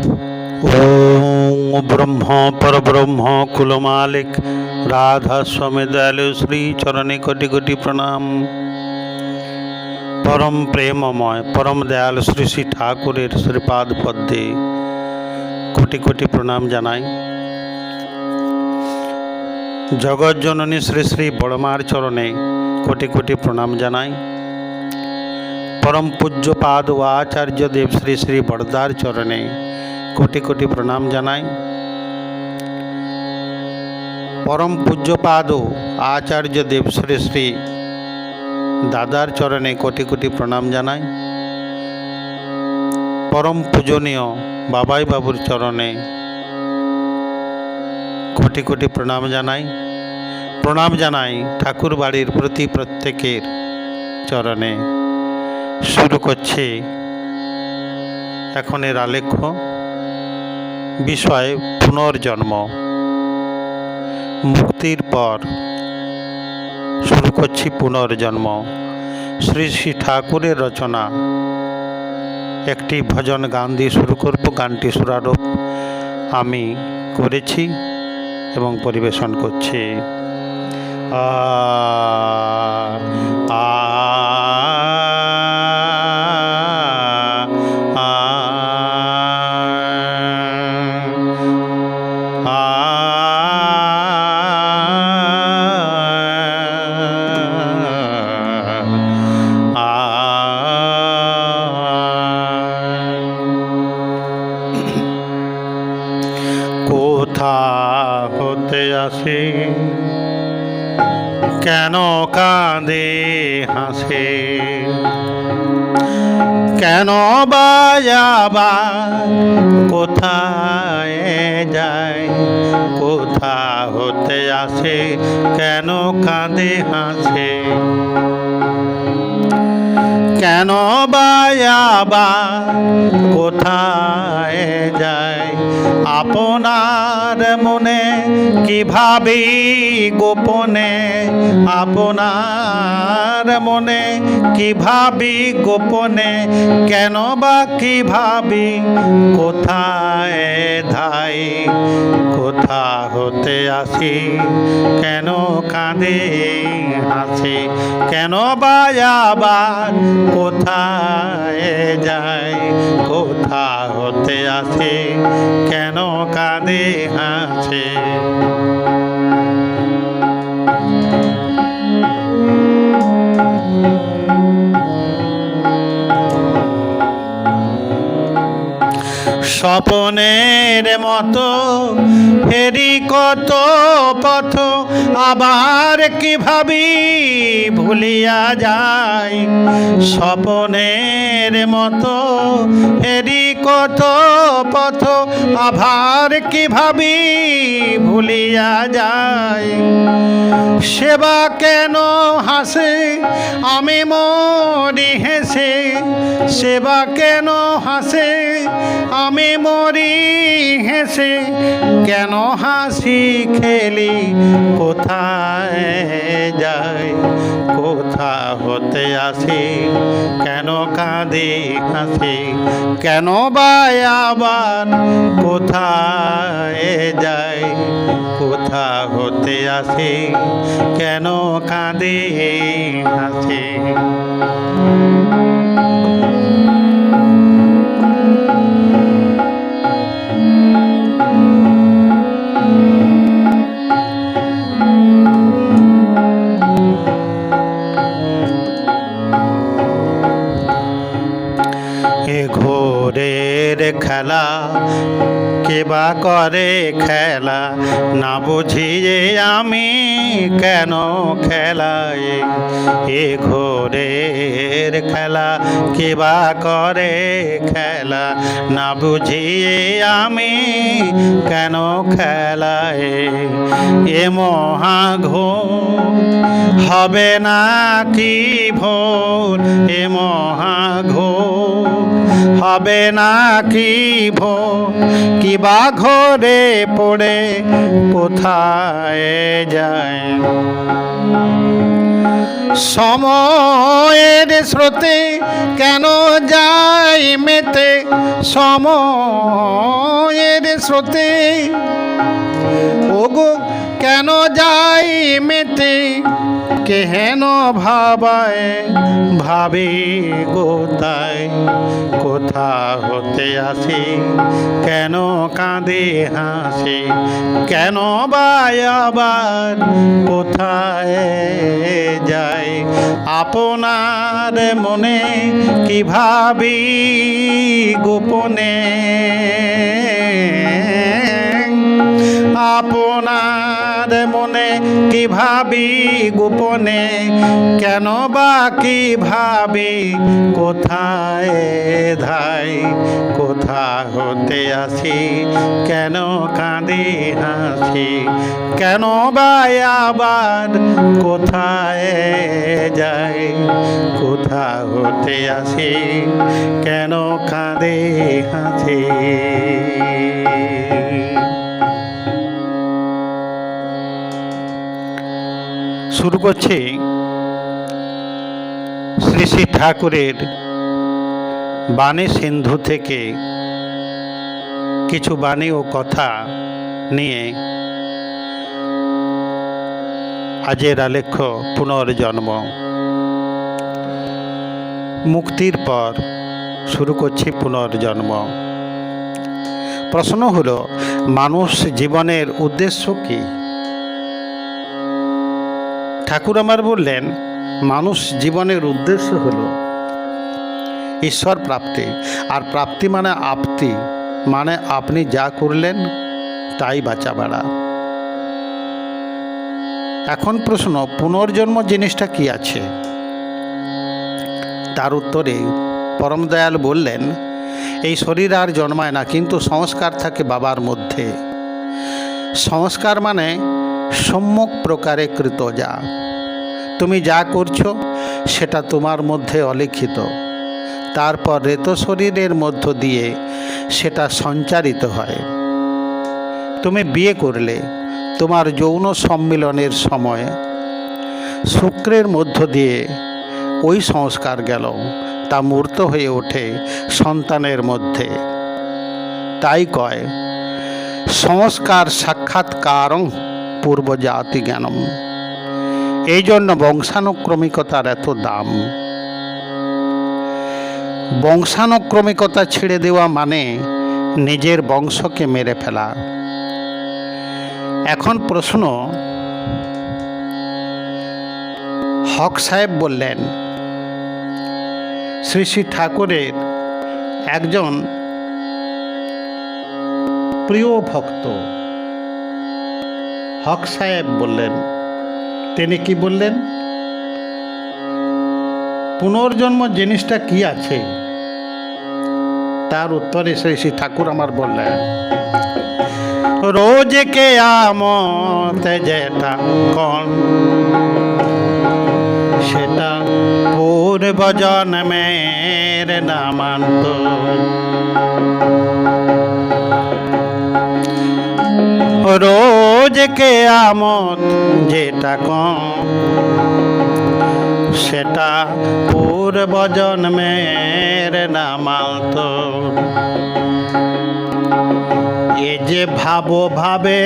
ओम ब्रह्म परब्रह्म कुल मालिक राधा स्वामी दयालु श्री चरणे कोटि कोटि प्रणाम। परम प्रेममय परम दयालु श्री श्री ठाकुरेर श्रीपाद पद्मे कोटि कोटि प्रणाम जानाई। जगत जननी श्री श्री बड़मार चरणे कोटि कोटि प्रणाम जानाई। परम पूज्य पाद व आचार्य देव श्री श्री बड़दार चरणे कोटि कोटि प्रणाम जानाई। परम पूज्य पाद आचार्य देव श्री श्री दादार चरणे कोटि कोटि प्रणाम जानाई। परम पूजनीय बाबाई बाबुर चरणे कोटि कोटि प्रणाम जानाई। प्रणाम जानाई ठाकुर बाड़ीर प्रति प्रत्येकेर चरणे। शुरू करছি এখনের আলেখ্য বিষয় পুনর্জন্ম। মুক্তির পর শুরু করছি পুনর্জন্ম। শ্রী শ্রী ঠাকুরের রচনা একটি ভজন গান দিয়ে শুরু করব। গানটি সুরারোপ আমি করেছি এবং পরিবেশন করছি। আ আ কোথা হতে আসে কেন কাঁদে হাসে, কেন বাজাবা কোথায় যায়। কোথা হতে আসে কেন কাঁদে হাসে, কেন বাজাবা কোথায় যায়। আপনার মনে কি ভাবি গোপনে, আপনার মনে কি ভাবি গোপনে। কেন বা কি ভাবি কোথায় ধাই। কোথা হতে আসি কেন কাঁদে হাসে, কেন বা আবার কোথায় যায়। কোথা হতে আসে কেন কাঁদে হাসে। স্বপনের মতো ফেরি কত পথ, আবার কি ভাবি ভুলিয়া যায়। স্বপনের মতো ফেরি কত পথ, আবার কি ভাবি ভুলিয়া যায়। সেবা কেন হাসে আমি মরি হেসে, সেবা কেন হাসে আমি মরি হেসে। কেন হাসি খেলি কোথায় যায়। কোথা হতে আসি কেন কাঁদে হাসি, কেন বা আবার কোথায় যায়। কোথা হতে আসি কেন কাঁদে হাসি। ঘোরের খেলা কে বা করে খেলা, না বুঝিয়ে আমি কেন খেলাই। এ ঘোরের খেলা কে বা করে খেলা, না বুঝিয়ে আমি কেন খেলাই। এ মহাঘোর হবে না কি ভোর, এ মহাঘোর হবে না কি ভোর। কি বা ঘরে পড়ে কোথায় যায়। সময়ের স্রোতে কেন যাই মেতে, সময়ের স্রোতে ওগো কেন যাই মেতে কেহেন ভাবায় ভাবে গোতায় কোথা হতে আসে কেন কাঁদে হাসে কেন বা আবার কোথায় যায় আপনার মনে কি ভাবি গোপনে আপনার মনে কি ভাবি গোপনে কেন বা কি ভাবি কোথায় ধাই কোথা হতে আসি কেন কাঁদে হাসি কেন বা আবার কোথায় যাই কোথা হতে আসি কেন কাঁদে হাসি। শুরু করছি শ্রী শ্রী ঠাকুরের বাণী সিন্ধু থেকে কিছু বাণী ও কথা নিয়ে আজের আলেখ্য পুনর্জন্ম। মুক্তির পর শুরু করছি পুনর্জন্ম। প্রশ্ন হলো, মানুষ জীবনের উদ্দেশ্য কি? ঠাকুর আমার বললেন, মানুষ জীবনের উদ্দেশ্য হলো ঈশ্বর প্রাপ্তি। আর প্রাপ্তি মানে আপ্তি, মানে আপনি যা করলেন তাই বাঁচা বাড়া। এখন প্রশ্ন, পুনর্জন্ম জিনিসটা কি আছে? তার উত্তরে পরম দয়াল বললেন, এই শরীর আর জন্মায় না, কিন্তু সংস্কার থাকে বাবার মধ্যে। সংস্কার মানে সম্যক প্রকারে কৃত যা। তুমি যা করছো সেটা তোমার মধ্যে অলিখিত, তারপর রেত শরীরের মধ্য দিয়ে সেটা সঞ্চারিত হয়। তুমি বিয়ে করলে, তোমার যৌন সম্মিলনের সময় শুক্রের মধ্য দিয়ে ওই সংস্কার গেল, তা মূর্ত হয়ে ওঠে সন্তানের মধ্যে। তাই কয়, সংস্কার সাক্ষাৎকারং পূর্বজাতি জ্ঞানম। এই জন্য বংশানুক্রমিকতার এত দাম। বংশানুক্রমিকতা ছেড়ে দেওয়া মানে নিজের বংশকে মেরে ফেলা। এখন প্রশ্ন, হক সাহেব বললেন, শ্রী শ্রী ঠাকুরের একজন প্রিয় ভক্ত হক সাহেব বললেন, তিনি কি বললেন? পুনর্জন্ম জিনিসটা কি আছে? তার উত্তরে শ্রী শ্রী ঠাকুর আমার বললেন, রোজ কে আমত যেটা কোন সেটা পূর্ব জন্মের নামান্ত। রোজ কে আমত যেটা কোন সেটা পূর্ব জন্মের নামান্ত। এ যে ভাবে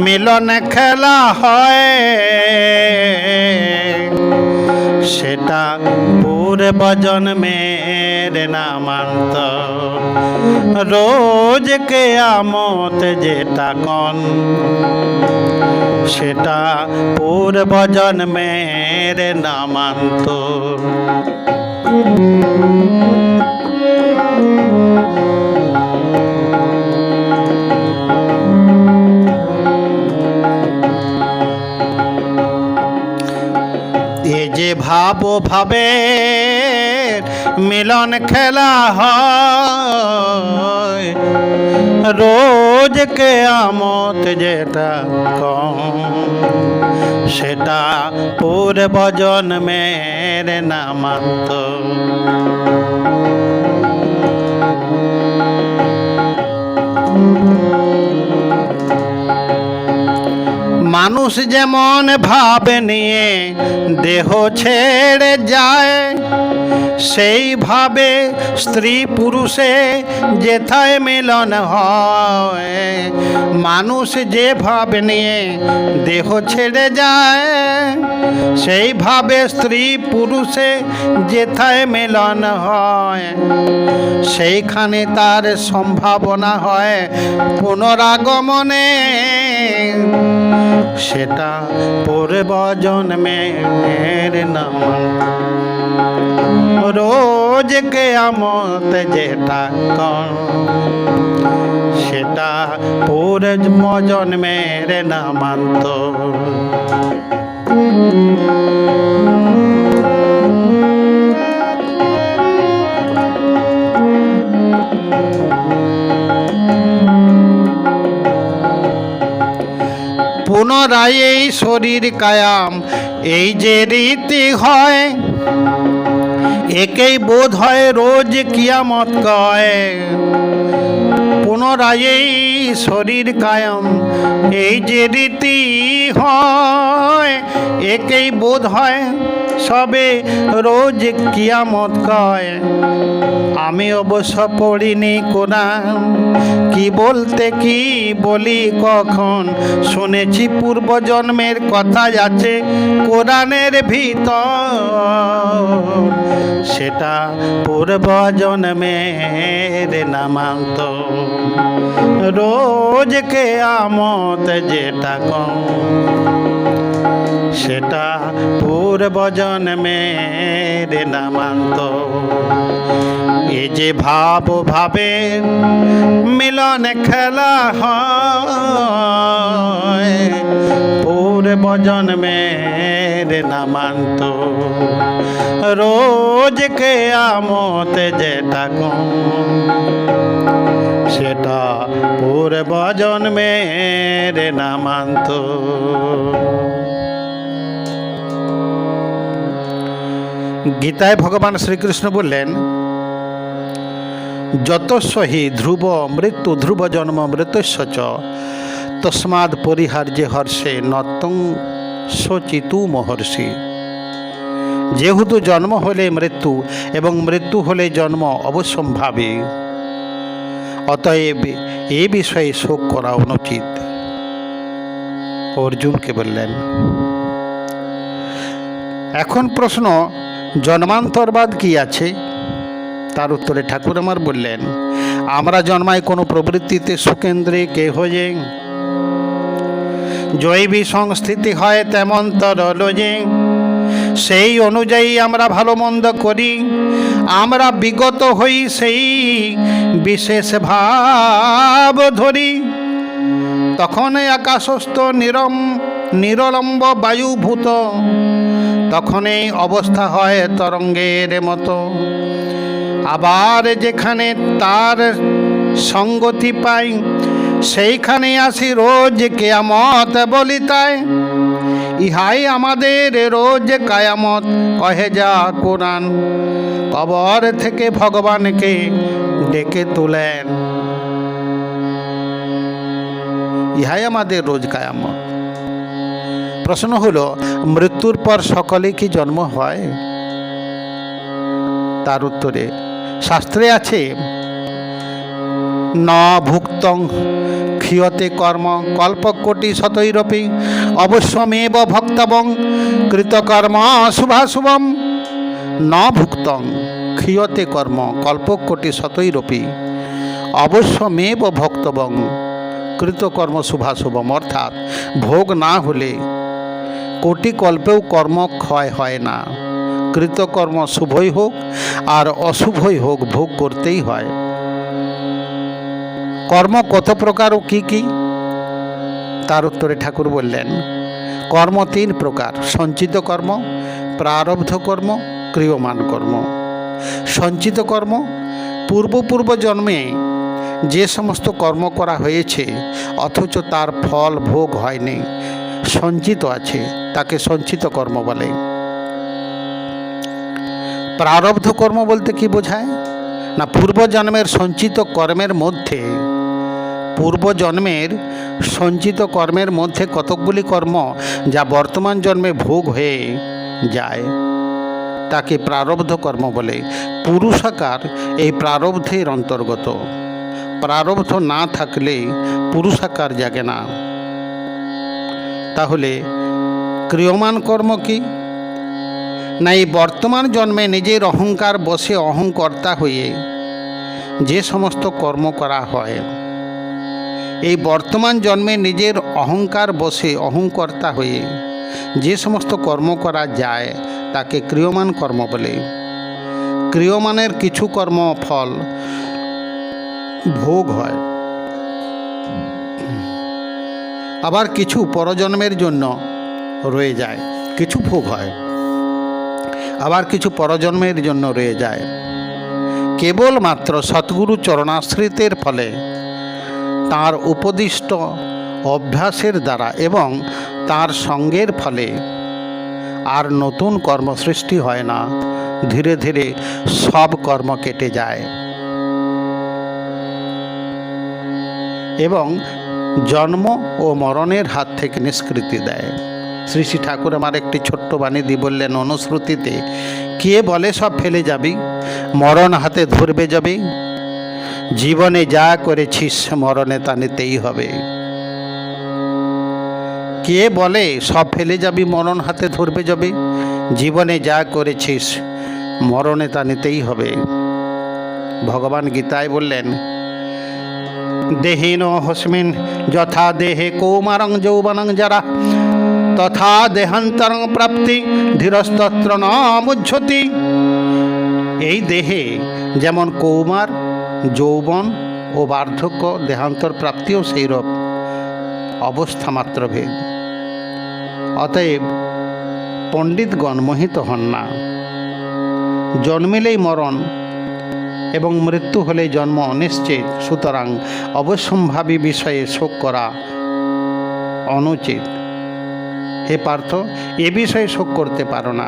মিলন খেলা হয় সেটা পূর্ব জন্মের নামান্ত। রোজ কেয়ামত যেটা কন সেটা পূর্ব জন্মের নামান্ত। এ যে ভাবে মিলন খেলা হয় রোজ কেয়ামত যেটা কম সেটা পূর্ব জন্মের নামান্ত। মানুষ মানুষ যেমন ভাব নিয়ে দেহ ছেড়ে যায়, সেইভাবে স্ত্রী পুরুষে যেথায় মিলন হয়। মানুষ যে ভাব নিয়ে দেহ ছেড়ে যায়, সেইভাবে স্ত্রী পুরুষে যেথায় মিলন হয়, সেইখানে তার সম্ভাবনা হয় পুনরাগমনে। সেটা পূর্বজন্মের নাম। রোজ কিয়ামত যেটা কর, সেটা পূর্বজন্মের নামান্তর। পুনরায় এই শরীর কায়াম, এই যে রীতি হয়, একেই বোধ হয় রোজ কিয়ামত কয়। পুনরায় এই শরীর কায়াম, এই যে রীতি হয়, একেই বোধ হয় সবে রোজ কিয়ামত কয়। আমি অবশ্য পড়িনি কোরআন, কি বলতে কি বলি কখন, শুনেছি পূর্বজন্মের কথা আছে কোরআনের ভিতর। সেটা পূর্বজন্মের নামান্তর। রোজ কিয়ামত যেটা কম, সেটা পূর্বজন্মের নামান্তর। এ যে ভাব ভাবে মিলন খেলা হয়, পূর্বজন্মের নামান্তর। রোজ কিয়ামত যেটা কম, সেটা পূর্বজন্মের নামান্তর। গীতায় ভগবান শ্রীকৃষ্ণ বললেন, যতস্য হি ধ্রুব মৃত্যু ধ্রুব জন্ম মৃত্যুস্য চ তস্মাদ পরিহার্যে হর্ষে নত্যং শচিতু মহর্ষি। যেহেতু জন্ম হলে মৃত্যু এবং মৃত্যু হলে জন্ম অবশ্যম্ভাবী, অতএব এ বিষয়ে শোক করা অনুচিত। অর্জুনকে বললেন। এখন প্রশ্ন, জন্মান্তরবাদ কি আছে? তার উত্তরে ঠাকুর আমার বললেন, আমরা জন্মাই কোনো প্রবৃত্তিতে সুকেন্দ্রে কে হয়ে, জৈবী সংস্থিতি হয় তেমন তরল যে, সেই অনুযায়ী আমরা ভালো মন্দ করি। আমরা বিগত হই সেই বিশেষ ভাব ধরি। তখন আকাশস্থ নিরলম্ব বায়ুভূত, তখন এই অবস্থা হয় তরঙ্গের মতো। আবার যেখানে তার সঙ্গতি পাই, সেইখানে আসি রোজ কিয়ামত বলি তাই। ইহাই আমাদের রোজ কিয়ামত কহে যা কোরআন। কবর থেকে ভগবানকে ডেকে তুলেন, ইহাই আমাদের রোজ কিয়ামত। প্রশ্ন হলো, মৃত্যুর পর সকলে কি জন্ম হয়? তার উত্তরে শাস্ত্রে আছে, ন ভুক্তং ক্ষীয়তে কর্ম কল্পকোটি শতৈরপি অবশ্যমেব ভক্তবং কৃতকর্ম শুভাশুভম। ন ভুক্তং ক্ষীয়তে কর্ম কল্পকোটি শতৈরপি অবশ্যমেব ভক্তবং কৃতকর্ম শুভাশুভম। অর্থাৎ ভোগ না হলে কোটি কল্পেও কর্ম ক্ষয় হয় না। কৃতকর্ম শুভই হোক আর অশুভই হোক, ভোগ করতেই হয়। কর্ম কত প্রকার ও কি কি? তার উত্তরে ঠাকুর বললেন, কর্ম 3 প্রকার: সঞ্চিত কর্ম, প্রারব্ধ কর্ম, ক্রিয়মান কর্ম। সঞ্চিত কর্ম পূর্ব জন্মে যে সমস্ত কর্ম করা হয়েছে অথচ তার ফল ভোগ হয়নি, সঞ্চিত আছে, তাকে সঞ্চিত কর্ম বলে। প্রারব্ধ কর্ম বলতে কি বোঝায় না, পূর্বজন্মের সঞ্চিত কর্মের মধ্যে পূর্বজন্মের সঞ্চিত কর্মের মধ্যে কতকগুলি কর্ম যা বর্তমান জন্মে ভোগ হয়ে যায় তাকে প্রারব্ধ কর্ম বলে। পুরুষাকার এই প্রারব্ধের অন্তর্গত। প্রারব্ধ না থাকলে পুরুষাকার জাগে না। তাহলে ক্রিয়মান কর্ম কি না? এই বর্তমান জন্মে নিজের অহংকার বশে অহংকর্তা হয়ে যে সমস্ত কর্ম করা হয়, এই বর্তমান জন্মে নিজের অহংকার বশে অহংকর্তা হয়ে যে সমস্ত কর্ম করা যায় তাকে ক্রিয়মান কর্ম বলে। ক্রিয়মানের কিছু কর্ম ফল ভোগ হয়, আবার কিছু পরজন্মের জন্য রয়ে যায়। কিছু ভোগ হয়, আবার কিছু পরজন্মের জন্য রয়ে যায়। কেবলমাত্র সদ্গুরু চরণাশ্রিতের ফলে, তাঁর উপদিষ্ট অভ্যাসের দ্বারা এবং তাঁর সঙ্গের ফলে আর নতুন কর্ম সৃষ্টি হয় না। ধীরে ধীরে সব কর্ম কেটে যায় এবং জন্ম ও মরণের হাত থেকে নিষ্কৃতি দেয়। শ্রী শ্রী ঠাকুর আমার একটি ছোট্ট বাণী দিয়ে বললেন অনুশ্রুতিতে, কে বলে সব ফেলে যাবি, মরণ হাতে ধরবে যাবে, জীবনে যা করেছিস মরণে তা নিতেই হবে। কে বলে সব ফেলে যাবি, মরণ হাতে ধরবে যাবে, জীবনে যা করেছিস মরণে তা নিতেই হবে। ভগবান গীতায় বললেন, দেহিন হস্মিন যথা দেহে কৌমারং যৌবনং যারা তথা দেহান্তরং প্রাপ্তি ধীরস্তত্র ন মুহ্যতি। এই দেহে যেমন কৌমার, যৌবন ও বার্ধক্য, দেহান্তর প্রাপ্তিও সেইরূপ, অবস্থা মাত্র ভেদ। অতএব পণ্ডিতগণ মোহিত হন না। জন্মিলেই মরণ এবং মৃত্যু হলেই জন্ম অনিশ্চিত, সুতরাং অবশ্যম্ভাবী বিষয়ে শোক করা অনুচিত। হে পার্থ, এ বিষয়ে শোক করতে পারো না।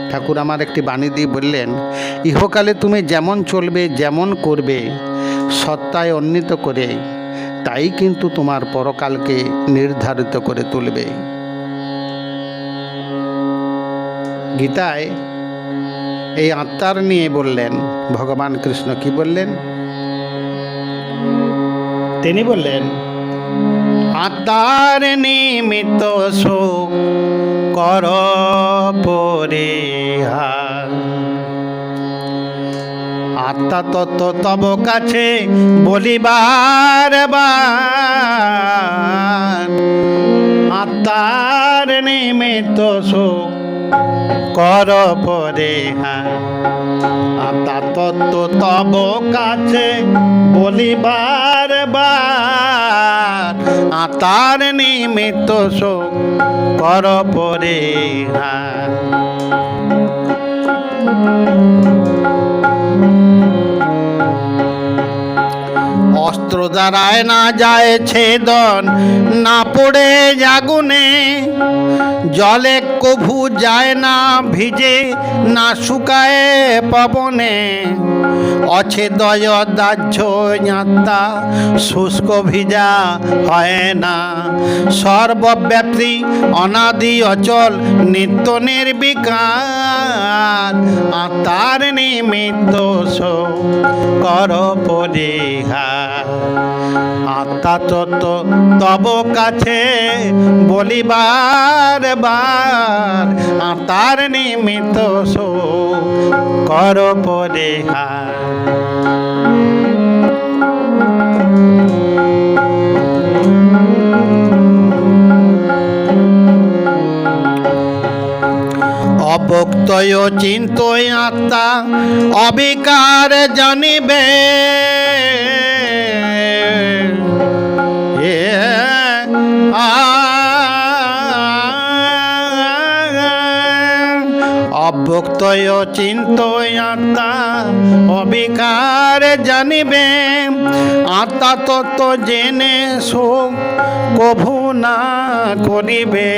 ঠাকুর আমার একটি বাণী দিয়ে বললেন, ইহকালে তুমি যেমন চলবে, যেমন করবে, সত্তায় উন্নীত করে, তাই কিন্তু তোমার পরকালকে নির্ধারিত করে তুলবে। গীতায় এই আত্মার নিয়ে বললেন ভগবান কৃষ্ণ। কি বললেন? তিনি বললেন, আত্মার নিমিত্ত শোক কর পরিহার, আত্মা তত্ত্ব তব কাছে বলিবার বার, আত্মার নিমিত্ত শোক কর পরিহার, আত্মা তত্ত্ব তব কাছে বলিবার বার, আত্মার নিমিত্ত শোক কর পরিহার। অস্ত্র দ্বারায় না যায় ছেদন, না পড়ে আগুনে, জলে কভু যায় না ভিজে, না শুকায় পবনে, অছেদয় দাহ্য আত্মা শুষ্ক ভিজা হয় না, সর্বব্যাপী অনাদি অচল নিত্য নির্বিকার, আত্মার নিমিত্ত শোক কর পরিহার, আত্মা তত্ত্ব তব কাছে বলিবার বার, আত্মার নিমিত্ত শোক কর পরিহার। অবক্তয় চিন্তয় আত্মা অবিকার জানিবে, অভ্যক্তয় চিন্তয় আত্মা অবিকার জানিবে, আত্মা তত্ত্ব জেনে শোক কভু না করিবে।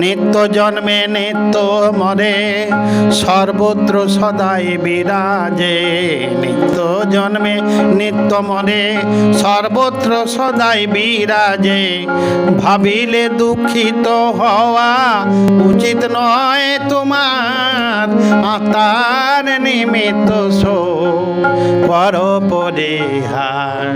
নিত্য জন্মে নিত্য মরে সর্বত্র সদাই বিরাজে, নিত্য জন্মে নিত্য মরে সর্বত্র সদাই বিরাজে। ভাবিলে দুঃখিত হওয়া উচিত নয় তোমার, আত্মার নিমিত্ত শোক করো পরিহার।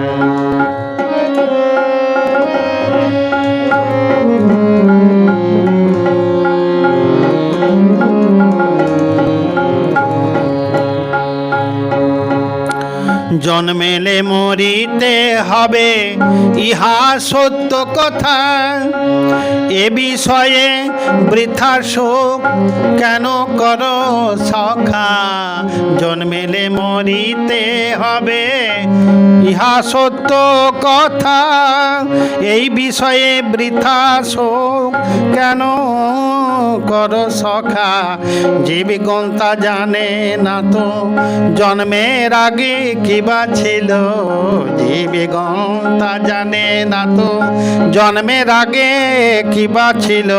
জন্মেলে মরিতে হবে ইহা সত্য কথা, এ বিষয়ে বৃথা শোক কেন করো সখা। জন্মেলে মরিতে হবে ইহা সত্য কথা, এই বিষয়ে বৃথা শোক কেন করো সখা। জীবগণ তা জানে না তো জন্মের আগে কিবা ছিল, জীবগণ তা জানে না তো জন্মের আগে কিবা ছিল।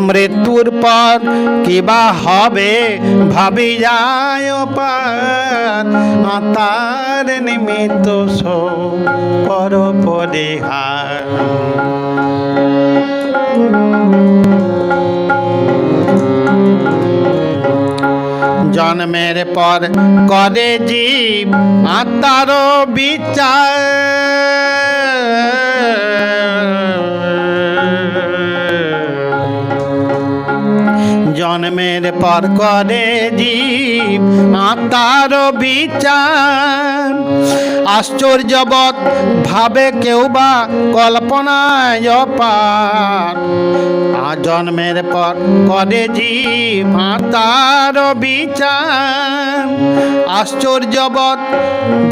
মৃত্যুর পর কিবা হবে ভাবি যায় পার, আত্মার নিমিত্ত শোক করো পরিহার। জন্মের পর করে জীব আত্মার বিচার, জন্মের পর করে জীব আত্মার বিচার। আশ্চর্যবৎ ভাবে কেউ বা কল্পনায় পার, জন্মের পর করে জীব আত্মার বিচার। আশ্চর্যবৎ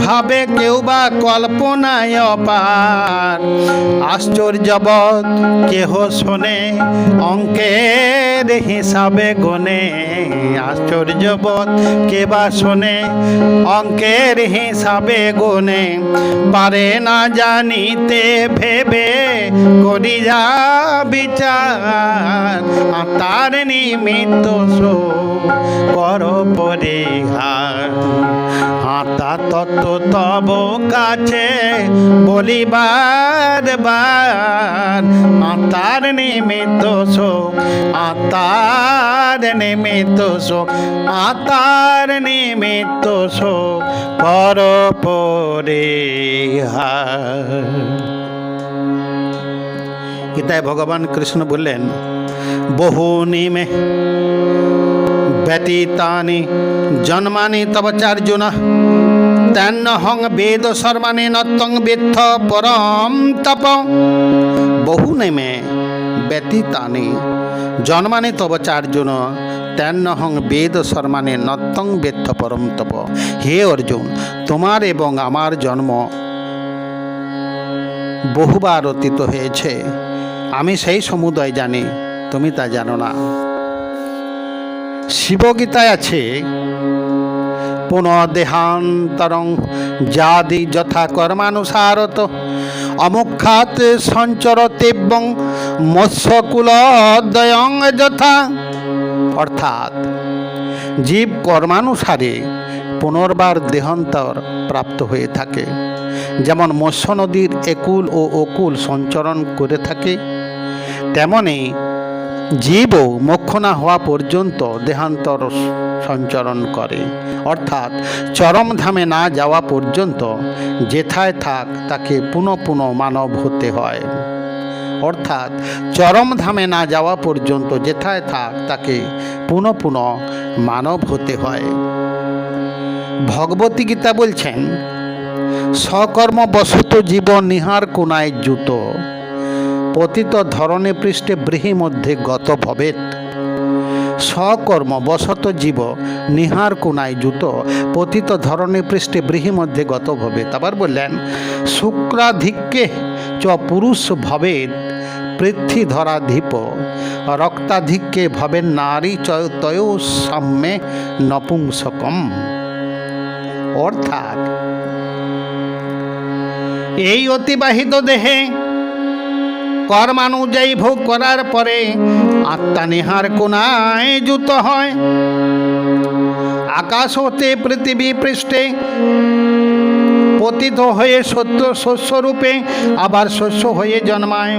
ভাবে কেউ বা কল্পনায় পার, আশ্চর্যবৎ কেহ শোনে অঙ্কের হিসাবে গুনে। আশ্চর্যবৎ কে বা শোনে অঙ্কের হিসাবে গুনে, পারে না জানিতে ভেবে করি যা বিচার। তার নিমিত্ত শোক করো পরিহার, আত্মা তত্ত্ব তব কাছে বলিবার বার। আত্মার নিমিত্ত শোক, আত্মার নিমিত্ত শোক, আত্মার নিমিত্ত শোক করো পরিহার। গীতায় ভগবান কৃষ্ণ বললেন, বহুনি মে ব্যতীতানি জন্মানি তব চার্জুন, তেন্নহং বেদ সর্বাণি নত্যং বেত্থ পরম তপ। বহুনি মে ব্যতীতানি জন্মানি তব চার্জুন, তেন্নহং বেদ সর্বাণি নত্যং বেত্থ পরম তপ। হে অর্জুন, তোমার এবং আমার জন্ম বহুবার অতীত হয়েছে, আমি সেই সমুদয় জানি, তুমি তা জানো না। শিবগীতায় আছে, পুনঃদেহান্তরং যাদি যথা কর্মানুসারত, অমুখাত সঞ্চরতেব্যং মৎস্যকুলোদয়ং যথা। অর্থাৎ জীব কর্মানুসারে পুনর্বার দেহান্তর প্রাপ্ত হয়ে থাকে। যেমন মৎস্য নদীর একুল ও অকুল সঞ্চরণ করে থাকে, তেমনি জীবও মোক্ষ না হওয়া পর্যন্ত দেহান্তর সঞ্চরণ করে। অর্থাৎ চরমধামে না যাওয়া পর্যন্ত যেথায় থাক তাকে পুনঃ পুনঃ মানব হতে হয়। অর্থাৎ চরমধামে না যাওয়া পর্যন্ত যেথায় থাক তাকে পুনঃ পুনঃ মানব হতে হয়। ভগবতী গীতা বলছেন, সকর্মবশত জীব নিহার কোনায় জুত, পতিত ধরণে পৃষ্ঠে ব্রীহি মধ্যে গত ভবেত। সকর্মবশত জীব নিহার কোনায় জুত, পতিত ধরণে পৃষ্ঠে ব্রীহি মধ্যে গত ভবেত। আবার বললেন, শুক্রাধিক্যে চ পুরুষ ভবেত পৃথ্বীধরাধিপ রক্তাধিক্যে ভবেন নারী তয় সাম্যে নপুংসকম। অর্থাৎ এই অতিবাহিত দেহে কর্মানুযায়ী ভোগ করার পরে আত্মা নিহার কোনায় যুত হয়। আকাশ হতে পৃথিবী পৃষ্ঠে পতিত হয়ে শস্যরূপে আবার শস্য হয়ে জন্মায়।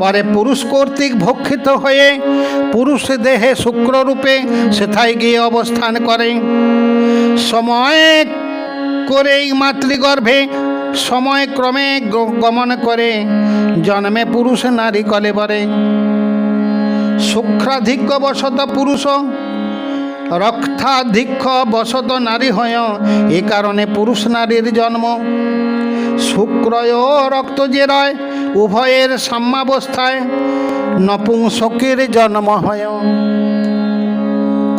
পরে পুরুষ কর্তৃক ভক্ষিত হয়ে পুরুষ দেহে শুক্ররূপে সেথায় গিয়ে অবস্থান করে। সময় করেই মাতৃগর্ভে সময় ক্রমে গমন করে জন্মে পুরুষ নারী কলেবরে। শুক্রাধিক্য বশত পুরুষ, রক্তাধিক্য বশত নারী হয়, এ কারণে পুরুষ নারীর জন্ম। শুক্রয় রক্ত যে রয় উভয়ের সাম্যাবস্থায় নপুংসকের জন্ম হয়।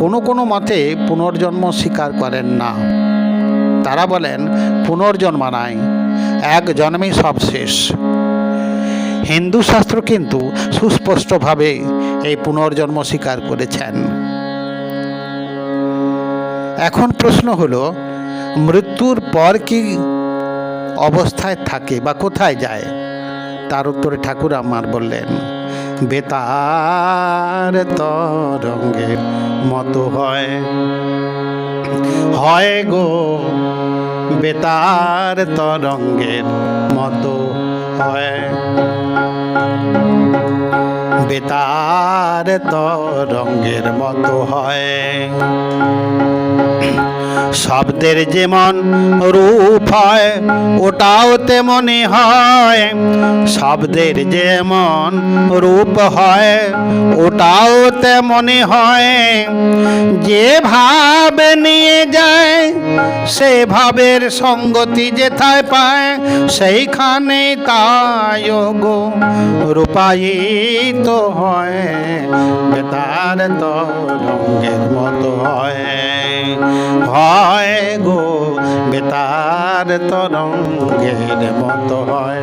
কোনো কোনো মতে পুনর্জন্ম স্বীকার করেন না। তারা বলেন পুনর্জন্ম নাই, এক জন্মেই সব শেষ। হিন্দু শাস্ত্র কিন্তু সুস্পষ্টভাবে এই পুনর্জন্ম স্বীকার করেছেন। এখন প্রশ্ন হলো, মৃত্যুর পর কি অবস্থায় থাকে বা কোথায় যায়? তার উত্তরে ঠাকুর আমার বললেন, বেতার তরঙ্গের মতো হয়, হয় গো বেতার তরঙ্গের মতো হয়, বেতার তরঙ্গের মতো হয়। শব্দের যেমন রূপ হয় ওটাও তেমনি হয়, শব্দের যেমন রূপ হয় ওটাও তেমনি হয়। যে ভাবে নিয়ে যায় সে ভাবের সঙ্গতি যেথায় পায়, সেইখানে তাই গো রূপায়িত হয়, বেতার তরঙ্গের মতো হয়, হয় গো বেতার তরঙ্গের মতো হয়।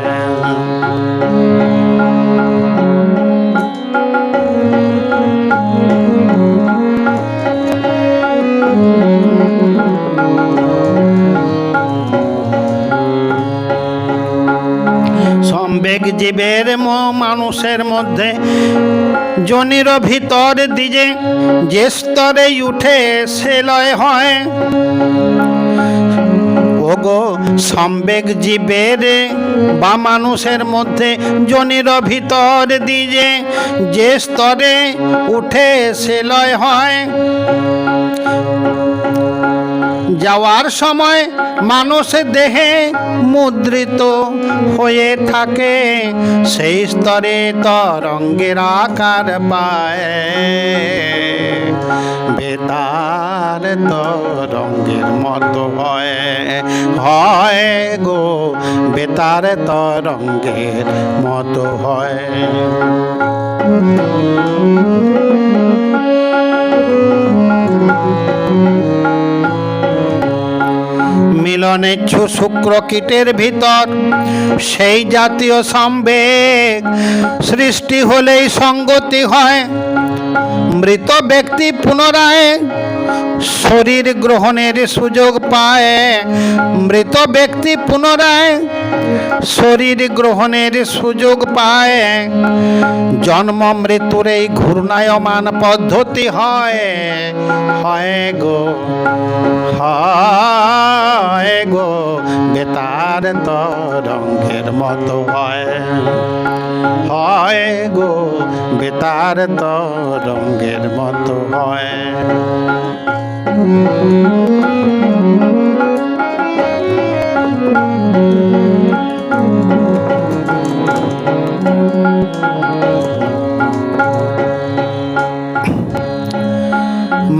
সম্বেগ জীবের মানুষের মধ্যে জনির ভিতর দিকে যে স্তরে উঠে সে লয় হয়। ওগো সম্বেগ জীবের বা মানুষের মধ্যে জনির ভিতর দিয়ে যে স্তরে উঠে সে লয় হয়। যাওয়ার সময় মানুষ দেহে মুদ্রিত হয়ে থাকে, সেই স্তরে তরঙ্গের আকার পায়, বেতার তরঙ্গের মতো হয়, হয় গো বেতার তরঙ্গের মতো হয়। মিলনেচ্ছু শুক্রকীটের ভিতর সেই জাতীয় সম্বেগ সৃষ্টি হলেই সঙ্গতি হয়। মৃত ব্যক্তি পুনরায় শরীর গ্রহণের সুযোগ পায়, মৃত ব্যক্তি পুনরায় শরীর গ্রহণের সুযোগ পায়। জন্ম মৃত্যুর এই ঘূর্ণায়মান পদ্ধতি হয়, হয় গো, হয় গো বেতার তরঙ্গের মতো হয়, হয় গো বেতার তরঙ্গের মতো হয়।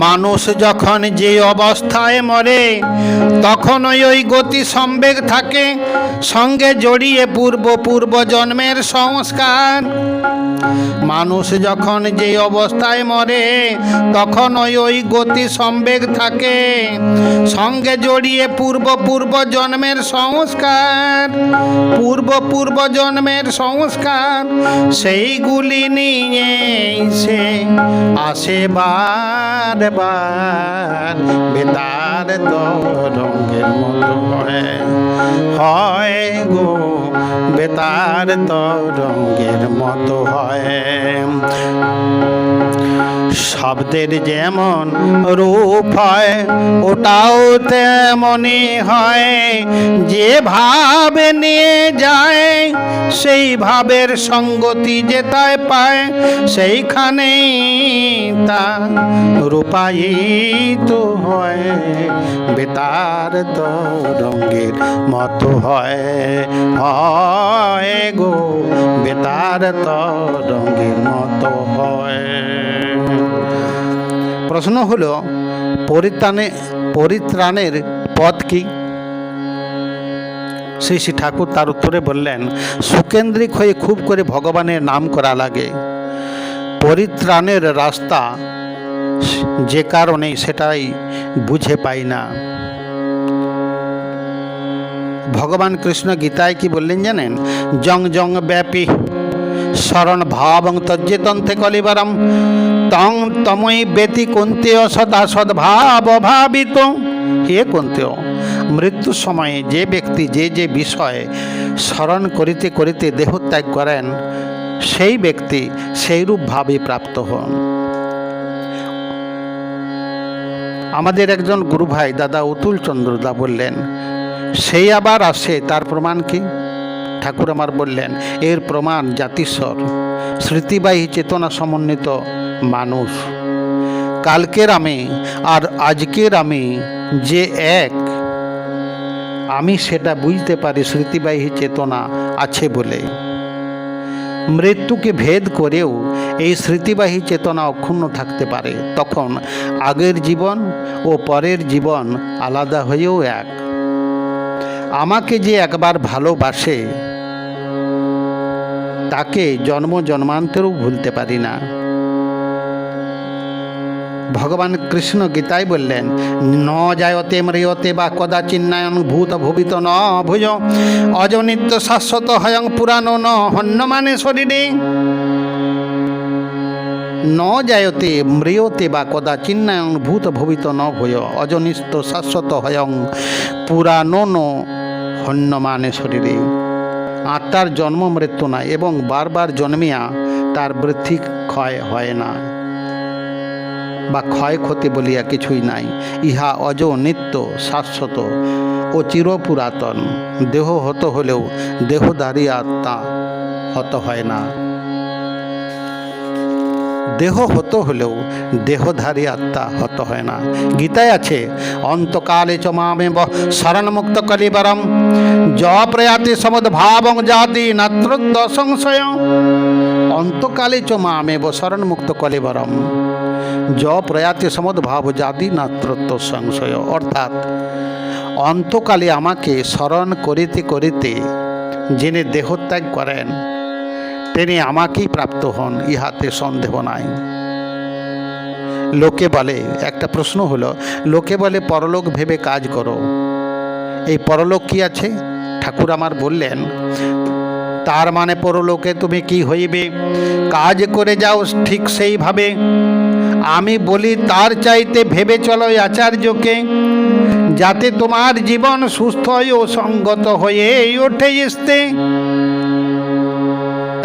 মানুষ যখন যে অবস্থায় মরে তখন ওই গতি সম্বেগ থাকে, সঙ্গে জড়িয়ে পূর্ব জন্মের সংস্কার। মানুষ যখন যে অবস্থায় মরে তখন ওই গতি সম্বেগ থাকে, সঙ্গে জড়িয়ে পূর্ব জন্মের সংস্কার, পূর্ব জন্মের সংস্কার সেইগুলি নিয়ে সে আসে বার বার। বেতার তরঙ্গের মতো হয় গো, বেতার তরঙ্গের মতো হয়। শব্দের যেমন রূপ হয় ওটাও তেমনই হয়, যে ভাবে নিয়ে যায় সেই ভাবের সঙ্গতি যেটায় পায়, সেইখানেই তা রূপায়িত হয়। বেতার তরঙ্গের মতো হয় গো, বেতার তরঙ্গের মতো হয়। প্রশ্ন হলো পরিত্রাণের পথ কি? শ্রী শ্রী ঠাকুর তার উত্তরে বললেন, সুকেন্দ্রিক হয়ে খুব করে ভগবানের নাম করা লাগে। পরিত্রাণের রাস্তা যে কারণে সেটাই বুঝে পাই না। ভগবান কৃষ্ণ গীতায় কি বললেন জানেন? জং জং ব্যাপী শরণ ভাবং তজ্জেতন্তে কলিবরম তং তমই বেতি কুন্তেয় সদা সদ্ভাব ভাবিত। হে কুন্তেয়, মৃত্যুর সময়ে যে ব্যক্তি যে বিষয় স্মরণ করিতে করিতে দেহত্যাগ করেন সেই ব্যক্তি সেইরূপ ভাবে প্রাপ্ত হন। আমাদের একজন গুরু ভাই দাদা অতুল চন্দ্রদা বললেন, সেই আবার আসে, তার প্রমাণ কি? ঠাকুর আমার বললেন, এর প্রমাণ জাতিস্বর, স্মৃতিবাহী চেতনা সমন্বিত মানুষ। কালকের আমি আর আজকের আমি যে এক, আমি সেটা বুঝতে পারি স্মৃতিবাহী চেতনা আছে বলে। মৃত্যুকে ভেদ করেও এই স্মৃতিবাহী চেতনা অক্ষুণ্ণ থাকতে পারে, তখন আগের জীবন ও পরের জীবন আলাদা হয়েও এক। আমাকে যে একবার ভালোবাসে তাকে জন্ম জন্মান্তরেও ভুলতে পারি না। ভগবান কৃষ্ণ গীতায় বললেন, ন জায়তে ম্রিয়তে বা কদাচিন্নায়ং ভূত ভবিত ন ভুজ অজনিত্য শাশ্বত হয়ং পুরানো ন হন্যমানে শরীরে। ন জায়তে ম্রিয়তে বা কদাচিন্নায়ং ভূত ভবিত ন ভুজ অজনিত্য শাশ্বত হয়ং পুরানো ন হন্যমানে শরীরে। আত্মার জন্ম মৃত্যু নাই এবং বারবার জন্মিয়া তার বৃদ্ধি ক্ষয় হয় না, বা ক্ষয়ক্ষতি বলিয়া কিছুই নাই। ইহা অজ নিত্য শাশ্বত ও চিরপুরাতন। দেহ হত হলেও দেহধারী আত্মা হত হয় না। দেহ হত হলেও দেহধারী আত্মা হত হয় না। গীতায় আছে, অন্তকালে চ মামেব শরণমুক্ত কলিবরম য প্রয়াতি সমদ্ভাবং জাতি নাত্রত্ব সংশয়। অন্তকালে চ মামেব শরণমুক্ত কলিবরম য প্রয়াতি সমদ্ভাব জাতি নাত্রত্ব সংশয়। অর্থাৎ অন্তকালে আমাকে স্মরণ করিতে করিতে যিনি দেহত্যাগ করেন তিনি আমাকেই প্রাপ্ত হন, ইহাতে সন্দেহ নাই। লোকে বলে, একটা প্রশ্ন হলো, লোকে বলে পরলোক ভেবে কাজ করো। এই পরলোক কি আছে? ঠাকুর আমার বললেন, তার মানে পরলোকে তুমি কি হইবে, কাজ করে যাও ঠিক সেইভাবে। আমি বলি তার চাইতে ভেবে চলো আচার্যকে, যাতে তোমার জীবন সুস্থ ও সঙ্গত হয়ে ওঠে আসতে।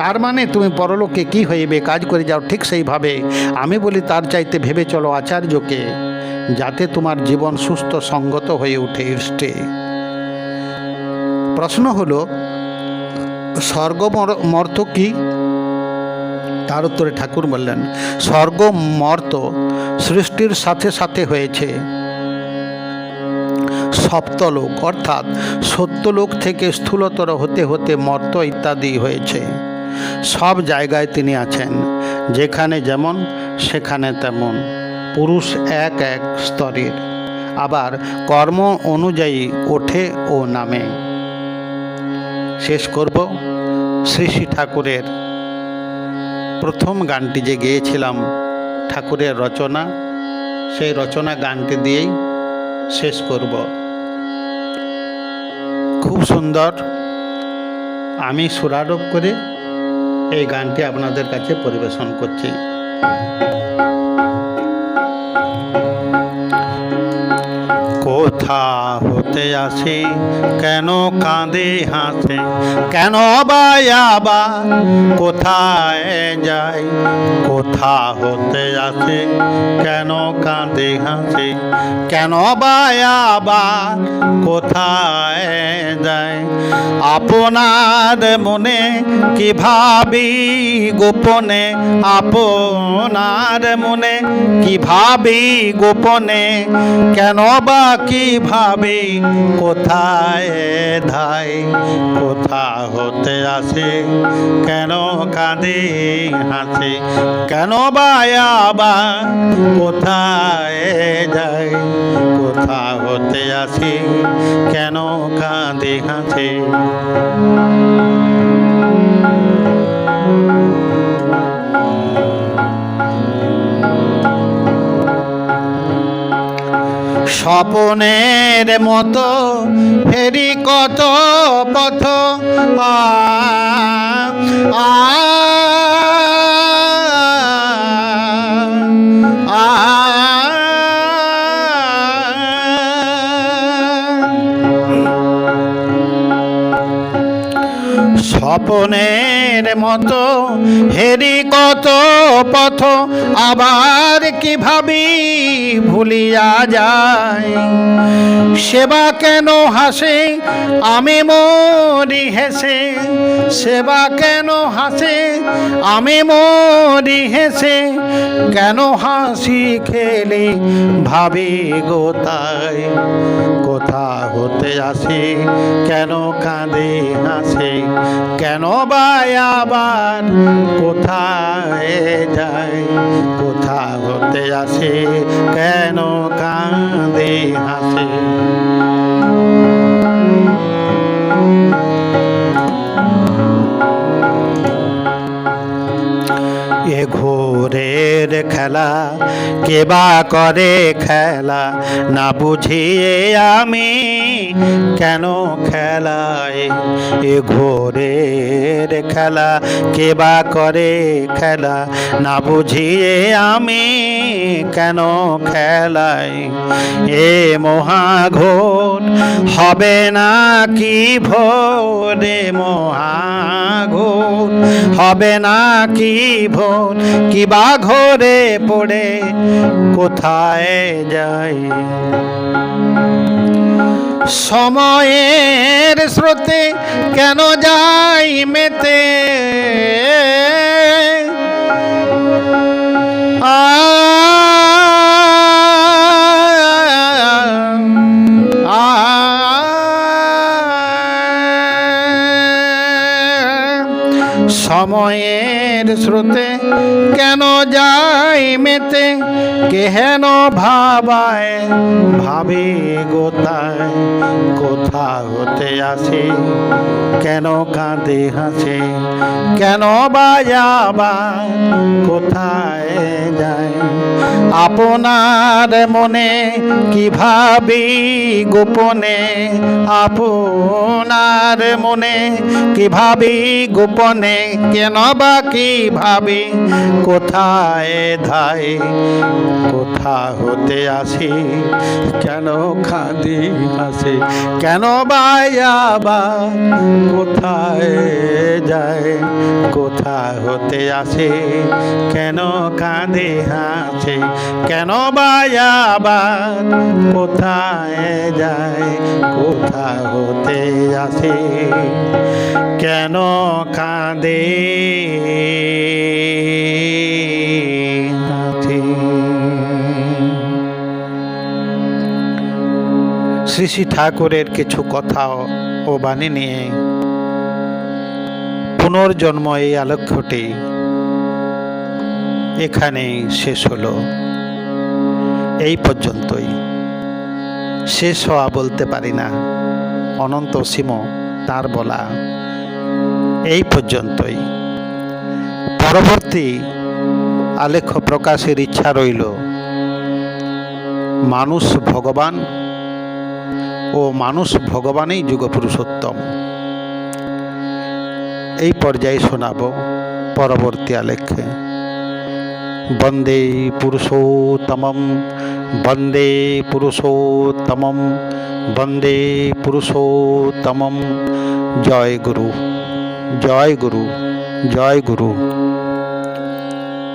তার মানে তুমি পরলোকে কি হইবে, কাজ করে যাও ঠিক সেইভাবে। আমি বলি তার চাইতে ভেবে চলো আচার্যকে, যাতে তোমার জীবন সুস্থ সঙ্গত হয়ে উঠে আসতে। প্রশ্ন হলো, স্বর্গ মর্ত কি? তার উত্তরে ঠাকুর বললেন, স্বর্গ মর্ত সৃষ্টির সাথে সাথে হয়েছে। সপ্তলোক অর্থাৎ সত্যলোক থেকে স্থূলতর হতে হতে মর্ত ইত্যাদি হয়েছে। সব জায়গায় তিনি আছেন, যেখানে যেমন সেখানে তেমন। পুরুষ এক এক স্তরের, আবার কর্ম অনুযায়ী ওঠে ও নামে। শেষ করব শ্রী শ্রী ঠাকুরের প্রথম গানটি যে গেয়েছিলাম ঠাকুরের রচনা, সেই রচনা গানটি দিয়েই শেষ করব। খুব সুন্দর, আমি সুরারোপ করে এই গানটি আপনাদের কাছে পরিবেশন করছি। কোথা হতে আসে কেন কাঁদে হাসে, কেন বায়াবা কোথায় যায়, কোথা হতে আসে কেন কাঁদে হাসে, কেন বায়াবা কোথায় যায়। আপনার মনে কি ভাবি গোপনে, আপনার মনে কি ভাবি গোপনে, কেন বা কি ভাবি কোথায় ধায়, কোথা হতে আসে কেন কাঁদে হাসে, কেন বায়াবা কোথায় যায়, কোথা হতে আসে কেন কাঁদে হাসে। স্বপনের মতো ফেরি কত পথ, স্বপনের মতো হেরি কত পথ, আবার কি ভাবি ভুলিয়া যায়। সেবা কেন হাসে আমি মরি হেসে, সেবা কেন হাসে আমি মরি হেসে, কেন হাসি খেলি ভাবি গোতায়, কোথা হতে আসে কেন কাঁদে হাসে, কেন বায়াবার কোথায় যায়, কোথা হতে আসে কেন কাঁদে হাসে। এ ঘোরের খেলা কেবা করে খেলা, না বুঝিয়ে আমি কেন খেলায়, এ ঘোরের খেলা কেবা করে খেলা, না বুঝিয়ে আমি কেন খেলাই। এ মহাঘোর হবে না কি ভোরে, মহাঘোর হবে না কি ভোর, কিবা ঘরে পড়ে কোথায় যাই। সময়ের স্রোতে কেন যাই মেতে, সময়ের স্রোতে কেন যাই মেতে, কেহেন ভাবায় ভাবি গোতায়, কোথা হতে আসে কেন কাঁদে হাসে, কেন বাজাবা কোথায় যায়। আপনার মনে কি ভাবি গোপনে, আপনার মনে কি ভাবি গোপনে, কেন বা কি ভাবি কোথায় ধায়, কোথা হতে আসি কেন কাঁদি হাসে, কেন বায়াবা কোথায় যায়, কোথা হতে আসে কেন কাঁদে হাসে, কেন বায়াবা কোথায় যায়, কোথা হতে আসে কেন কাঁদে হাসে। শ্রী শ্রী ঠাকুরের কিছু কথা ও বাণী নিয়ে পুনর্জন্ম এই আলেখ্যটি এখানেই শেষ হলো। এই পর্যন্তই, শেষ হওয়া বলতে পারি না, অনন্ত অসীম তার বলা। এই পর্যন্তই। পরবর্তী আলেখ্য প্রকাশের ইচ্ছা রইল মানুষ ভগবান ও মানুষ ভগবানই যুগপুরুষোত্তম। এই পর্যায়ে শোনাব পরবর্তী আলেখ্যে। বন্দে পুরুষোত্তমম বন্দে পুরুষোত্তমম বন্দে পুরুষোত্তমম। জয় গুরু, জয় গুরু, জয় গুরু।